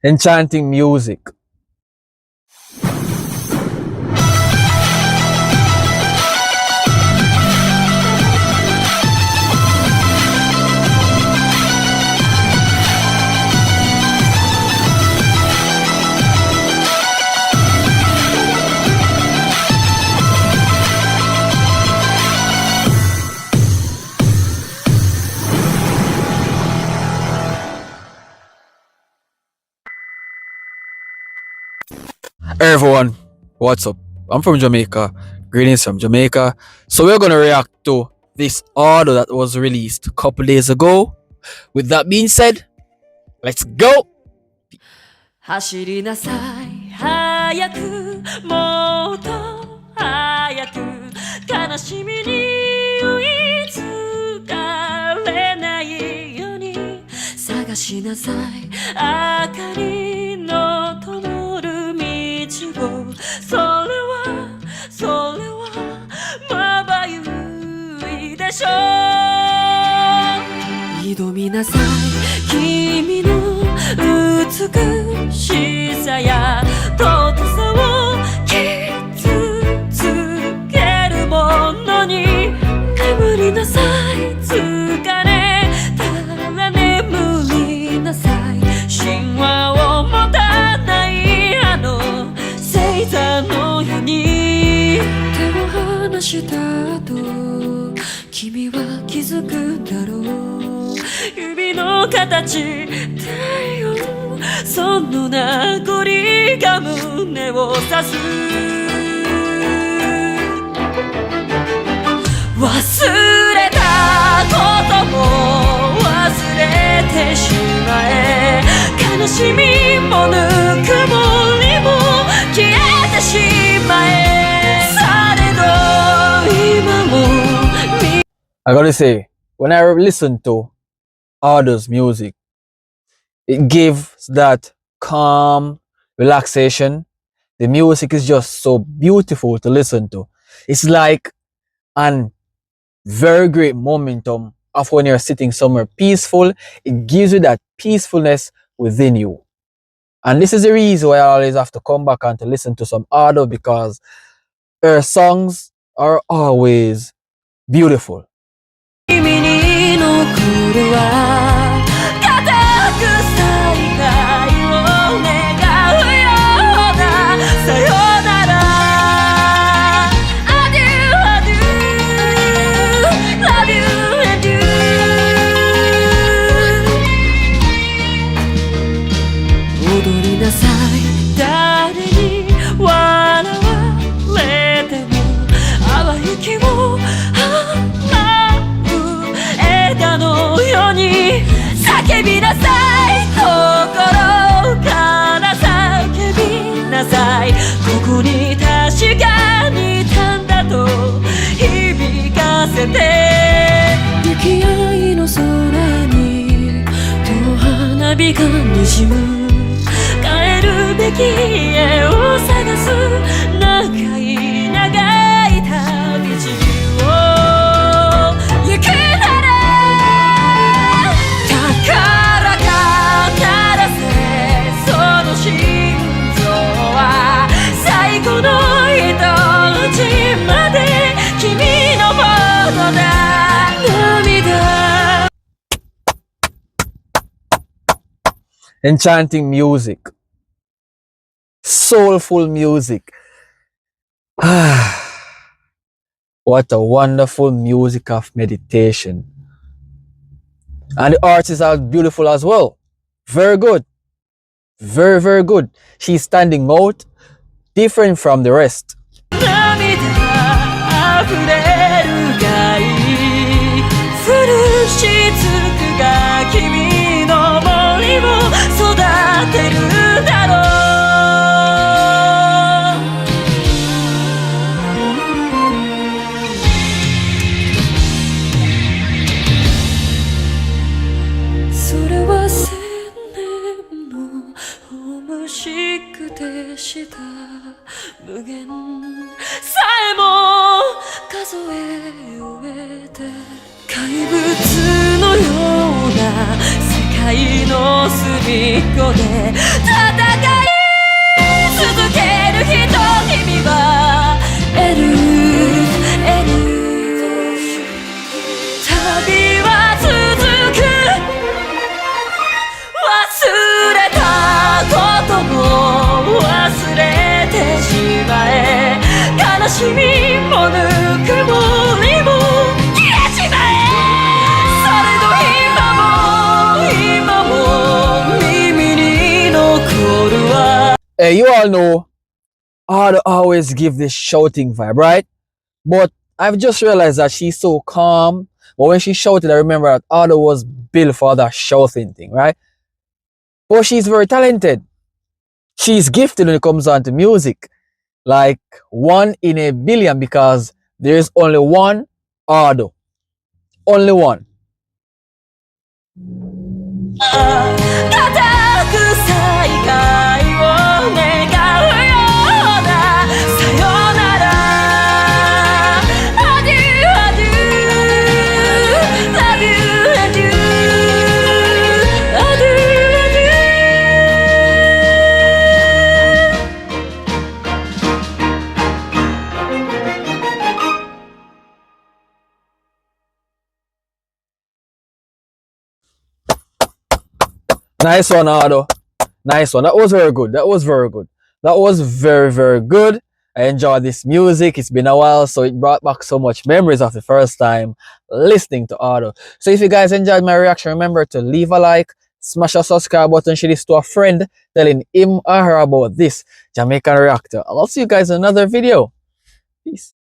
Enchanting music. Hey everyone, what's up? I'm from Jamaica. Greetings from Jamaica. So we're gonna react to this audio that was released a couple days ago. With that being said, let's go. 走りなさい早くもっと早く悲しみに追いつかれないように探しなさい明かりの灯る道をそれはまばゆいでしょう挑みなさい君の美しさや尊さを傷つけるものに眠りなさい疲れたら眠りなさい神話を持たないあの星座のように手を離した後君は気づくだろう指の形太陽その名残が胸を刺す忘れたことも忘れてしまえ悲しみもぬくもりも消えてしまえされど今もI gotta say, when I listen to others' music, it gives that calm relaxation. The music is just so beautiful to listen to. It's like an very great momentum of when you're sitting somewhere peaceful. It gives you that peacefulness within you. And this is the reason why I always have to come back and to listen to some other because her songs are always beautiful. 君に残るは固く再会を願うようなさよなら Adieu, adieu, love you and you 踊りなさい誰に笑われても淡い息を叫びなさい心から叫びなさいここに確かにいたんだと響かせて行き合いの空にと花火がにじむ帰るべき家を探す長い長い旅路を行くなら最後の一日まで君のものだ涙 Enchanting music. Soulful music. What a wonderful music of meditation. And the artists are beautiful as well. Very good. Very, very good. She's standing out, different from the rest. 涙あふれるがいい降しつくが君の森を育てるだろうそれは千年の欲しくてした無限さえも数え終えて怪物のような世界界の隅っこで戦い続ける人君はエルエル旅は続く忘れたことも忘れてしまえ悲しみもぬくもりも消えちまえそれと今も耳に残るわ Hey, you all know Ada always give this shouting vibe, right? But I've just realized that she's so calm. But when she shouted, I remember that Ada was built for that shouting thing, right? But she's very talented. She's gifted when it comes on to music. Like 1 in a billion because there is only one Ada. Only one. 固く再会を願うようなさよなら Adieu adieu Love you adieu Adieu adieu Nice one, Ada. Nice one. That was very good. That was very good. That was very, very good. I enjoyed this music. It's been a while, so it brought back so much memories of the first time listening to Ada. So if you guys enjoyed my reaction, remember to leave a like, smash a subscribe button, share this to a friend, telling him or her about this Jamaican reactor. I'll see you guys in another video. Peace.